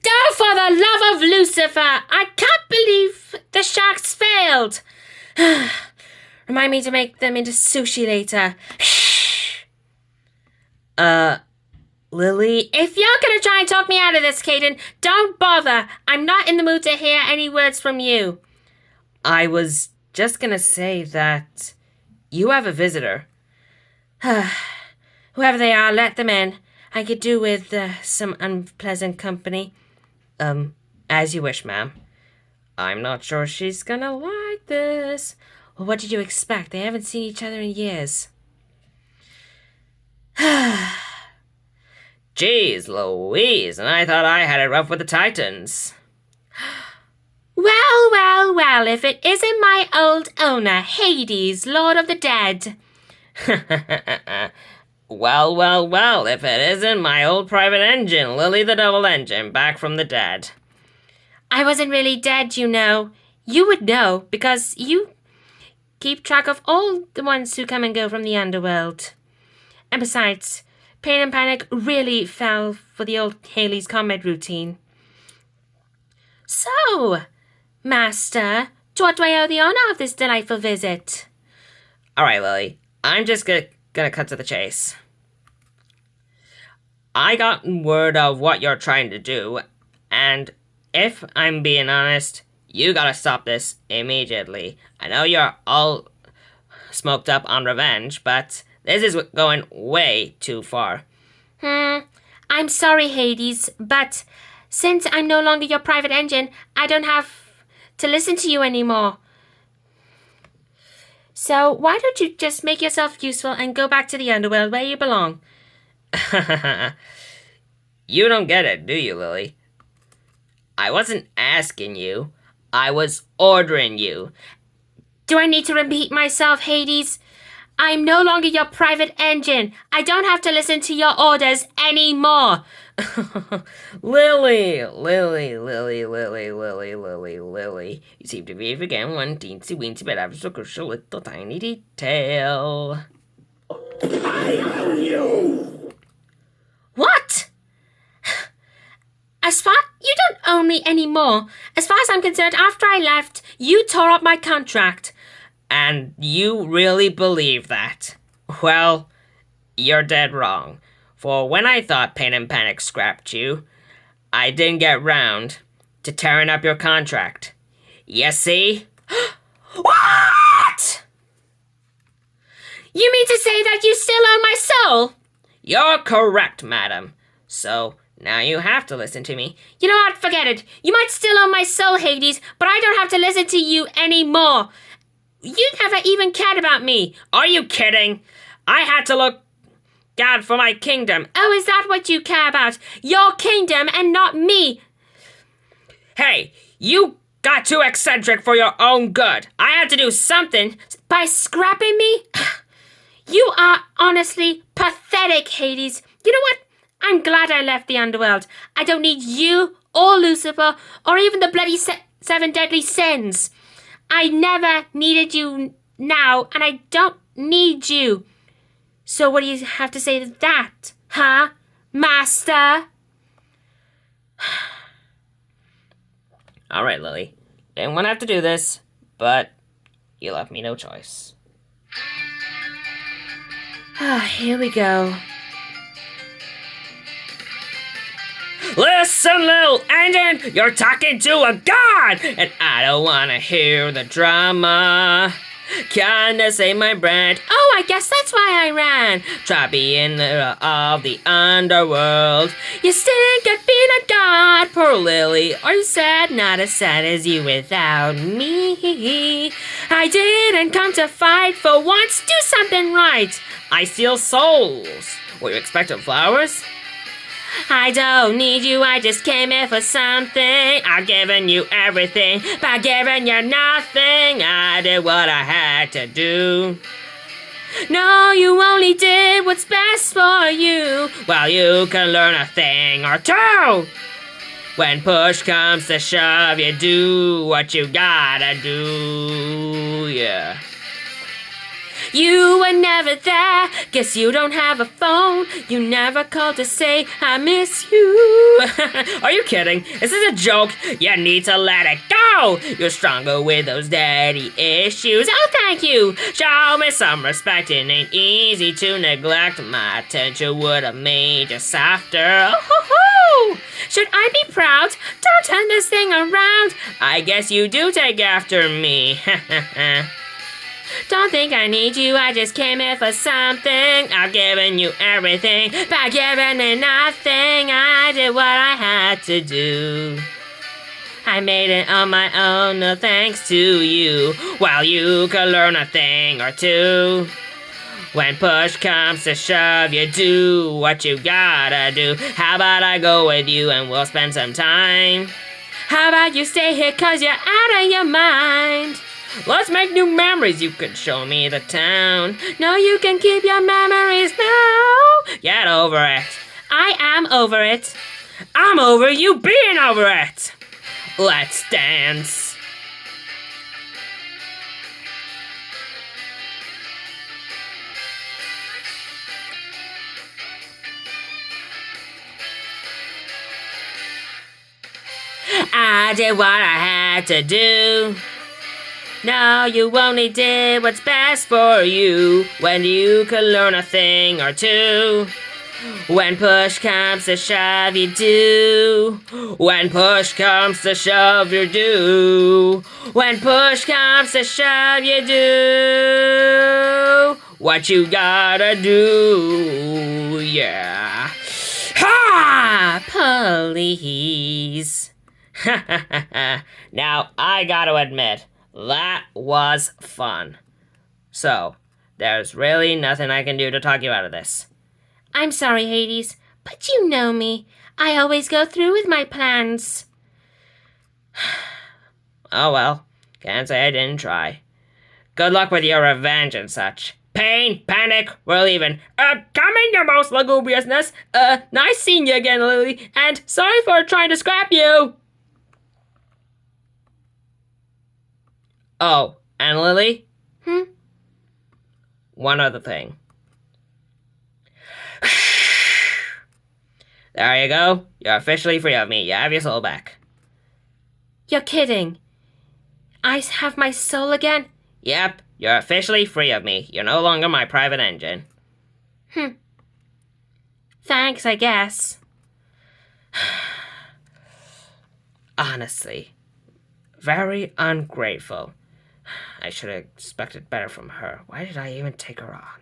Oh, for the love of Lucifer! I can't believe the sharks failed. Remind me to make them into sushi later. Lily? If you're gonna try and talk me out of this, Kaden, don't bother. I'm not in the mood to hear any words from you. I was just gonna say that you have a visitor. Whoever they are, let them in. I could do with some unpleasant company. As you wish, ma'am. I'm not sure she's gonna like this. Well, what did you expect? They haven't seen each other in years. Jeez Louise, and I thought I had it rough with the Titans. Well, if it isn't my old owner, Hades, Lord of the Dead. Well, if it isn't my old private engine, Lily the Double Engine, back from the dead. I wasn't really dead, you know. You would know, because you keep track of all the ones who come and go from the underworld. And besides, Pain and Panic really fell for the old Haley's combat routine. So, Master, to what do I owe the honor of this delightful visit? All right, Lily, I'm just gonna cut to the chase. I got word of what you're trying to do, and if I'm being honest, you gotta stop this immediately. I know you're all smoked up on revenge, but this is going way too far. I'm sorry, Hades, but since I'm no longer your private engine, I don't have to listen to you anymore. So why don't you just make yourself useful and go back to the underworld where you belong? You don't get it, do you, Lily? I wasn't asking you. I was ordering you. Do I need to repeat myself, Hades? I'm no longer your private engine. I don't have to listen to your orders anymore. Lily. You seem to be forgetting one teensy weensy but ever so crucial little tiny detail. I own you. What? You don't own me anymore. As far as I'm concerned, after I left, you tore up my contract. And you really believe that? Well, you're dead wrong. For when I thought Pain and Panic scrapped you, I didn't get round to tearing up your contract. You see? What? You mean to say that you still own my soul? You're correct, madam. So, now you have to listen to me. You know what? Forget it. You might still own my soul, Hades, but I don't have to listen to you anymore. You never even cared about me. Are you kidding? I had to look out for my kingdom. Oh, is that what you care about? Your kingdom and not me. Hey, you got too eccentric for your own good. I had to do something. By scrapping me? You are honestly pathetic, Hades. You know what? I'm glad I left the underworld. I don't need you or Lucifer or even the bloody seven deadly sins. I never needed you now, and I don't need you. So what do you have to say to that, huh, Master? All right, Lily. Didn't want to have to do this, but you left me no choice. Here we go. Listen, little engine, you're talking to a god, and I don't want to hear the drama. Kinda say my brand. Oh, I guess that's why I ran. Try being of the underworld. You stink at being a god, poor Lily. Are you sad? Not as sad as you without me. I didn't come to fight for once. Do something right. I steal souls. What, you expecting flowers? I don't need you, I just came here for something. I've given you everything, but giving you nothing. I did what I had to do. No, you only did what's best for you. Well, you can learn a thing or two. When push comes to shove, you do what you gotta do, yeah. You were never there. Guess you don't have a phone. You never called to say I miss you. Are you kidding? Is this a joke? You need to let it go. You're stronger with those daddy issues. Oh, thank you. Show me some respect. It ain't easy to neglect. My attention would have made you softer. Oh, should I be proud? Don't turn this thing around. I guess you do take after me. Don't think I need you, I just came here for something. I've given you everything, by giving me nothing. I did what I had to do. I made it on my own, no thanks to you. While you could learn a thing or two. When push comes to shove, you do what you gotta do. How about I go with you and we'll spend some time? How about you stay here cause you're out of your mind? Let's make new memories, you can show me the town. No, you can keep your memories now. Get over it. I am over it. I'm over you being over it. Let's dance. I did what I had to do. No, you only did what's best for you. When you could learn a thing or two. When push comes to shove, you do. When push comes to shove, you do. When push comes to shove, you do what you gotta do. Yeah. Ha! Please. Now, I gotta admit, that was fun. So, there's really nothing I can do to talk you out of this. I'm sorry, Hades, but you know me. I always go through with my plans. Oh well, can't say I didn't try. Good luck with your revenge and such. Pain, panic, we're leaving. Coming, your most lugubriousness. Nice seeing you again, Lily, and sorry for trying to scrap you. Oh, and Lily? One other thing. There you go. You're officially free of me. You have your soul back. You're kidding. I have my soul again? Yep, you're officially free of me. You're no longer my private engine. Thanks, I guess. Honestly, very ungrateful. I should have expected better from her. Why did I even take her on?